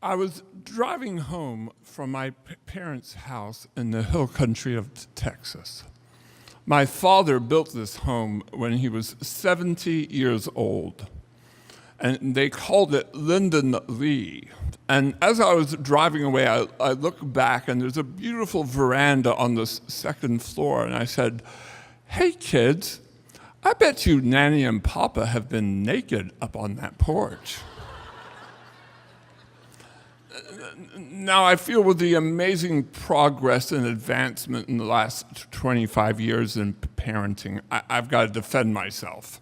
I was driving home from my parents' house in the hill country of Texas. My father built this home when he was 70 years old, and they called it Linden Lee. And as I was driving away, I looked back, and there's a beautiful veranda on the second floor, and I said, "Hey, kids, I bet you Nanny and Papa have been naked up on that porch." Now, I feel with the amazing progress and advancement in the last 25 years in parenting, I've got to defend myself.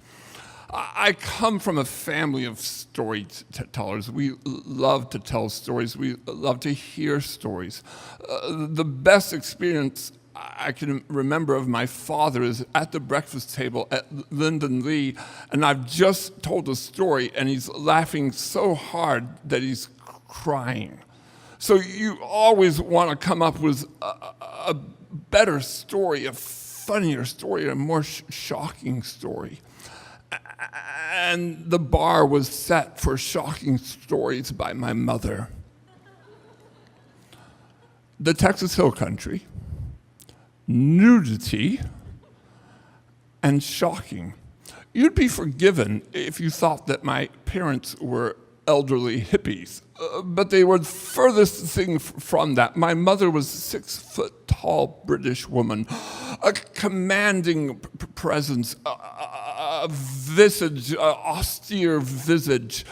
I come from a family of storytellers. We love to tell stories. We love to hear stories. The best experience I can remember of my father is at the breakfast table at Linden Lee, and I've just told a story, and he's laughing so hard that he's crying. So you always want to come up with a better story, a funnier story, a more shocking story. And the bar was set for shocking stories by my mother. The Texas Hill Country, nudity, and shocking. You'd be forgiven if you thought that my parents were elderly hippies, but they were the furthest thing from that. My mother was a 6-foot-tall British woman, a commanding presence, a visage, austere visage,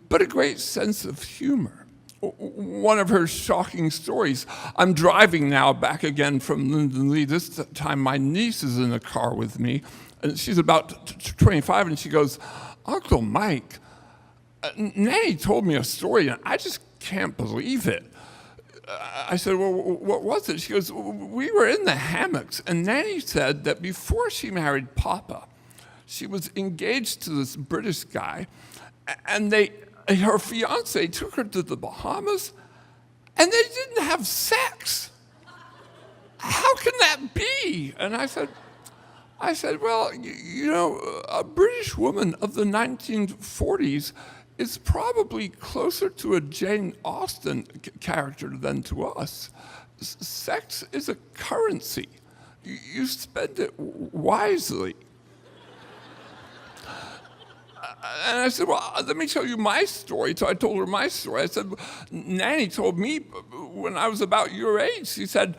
but a great sense of humor. One of her shocking stories, I'm driving now back again from Linden Lee. This time my niece is in the car with me, and she's about 25, and she goes, "Uncle Mike, Nanny told me a story, and I just can't believe it." I said, "Well, what was it?" She goes, "We were in the hammocks, and Nanny said that before she married Papa, she was engaged to this British guy, and her fiance took her to the Bahamas, and they didn't have sex. How can that be?" And I said, "Well, you know, a British woman of the 1940s is probably closer to a Jane Austen character than to us. Sex is a currency. You spend it wisely." And I said, "Well, let me tell you my story." So I told her my story. I said, "Nanny told me when I was about your age," she said,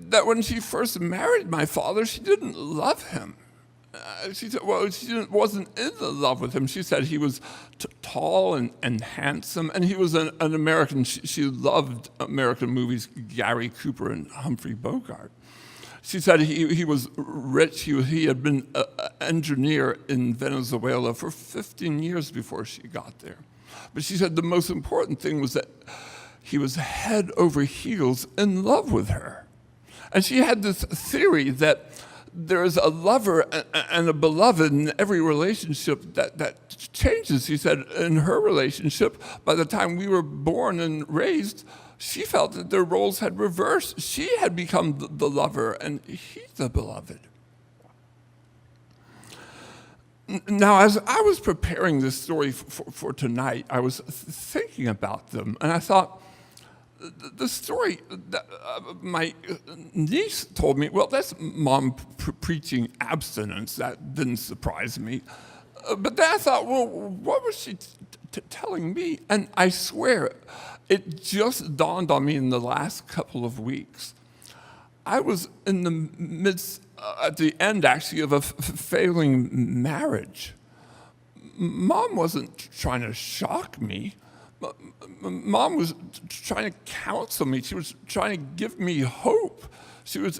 that when she first married my father, she didn't love him. She said, well, she wasn't in love with him. She said he was tall and handsome, and he was an American. She loved American movies, Gary Cooper and Humphrey Bogart. She said he was rich. He had been an engineer in Venezuela for 15 years before she got there. But she said the most important thing was that he was head over heels in love with her. And she had this theory that there is a lover and a beloved in every relationship that changes. She said in her relationship, by the time we were born and raised, she felt that their roles had reversed. She had become the lover, and he the beloved. Now, as I was preparing this story for tonight, I was thinking about them, and I thought, the story that my niece told me, well, that's mom preaching abstinence. That didn't surprise me. But then I thought, well, what was she telling me? And I swear, it just dawned on me in the last couple of weeks. I was in the midst, at the end actually, of a failing marriage. Mom wasn't trying to shock me. Mom was trying to counsel me. She was trying to give me hope. She was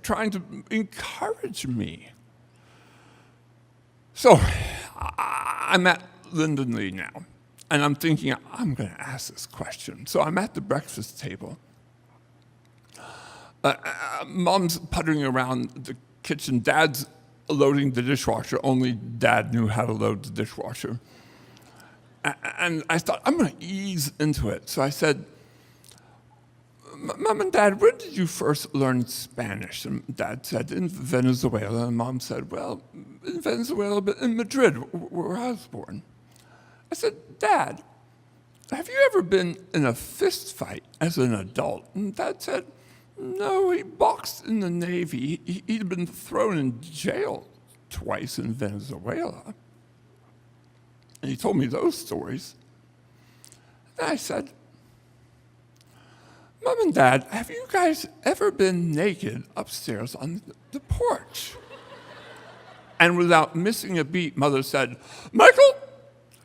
trying to encourage me. So I'm at Linden Lee now, and I'm thinking, I'm going to ask this question. So I'm at the breakfast table. Mom's puttering around the kitchen. Dad's loading the dishwasher. Only Dad knew how to load the dishwasher. And I thought, I'm going to ease into it. So I said, "Mom and Dad, when did you first learn Spanish?" And Dad said, "In Venezuela." And Mom said, "Well, in Venezuela, but in Madrid, where I was born." I said, "Dad, have you ever been in a fist fight as an adult? And Dad said, no, he boxed in the Navy. He'd been thrown in jail twice in Venezuela. And he told me those stories. And I said, Mom and Dad, have you guys ever been naked upstairs on the porch? And without missing a beat, Mother said, Michael,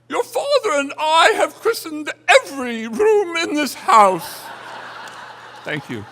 your father and I have christened every room in this house. Thank you.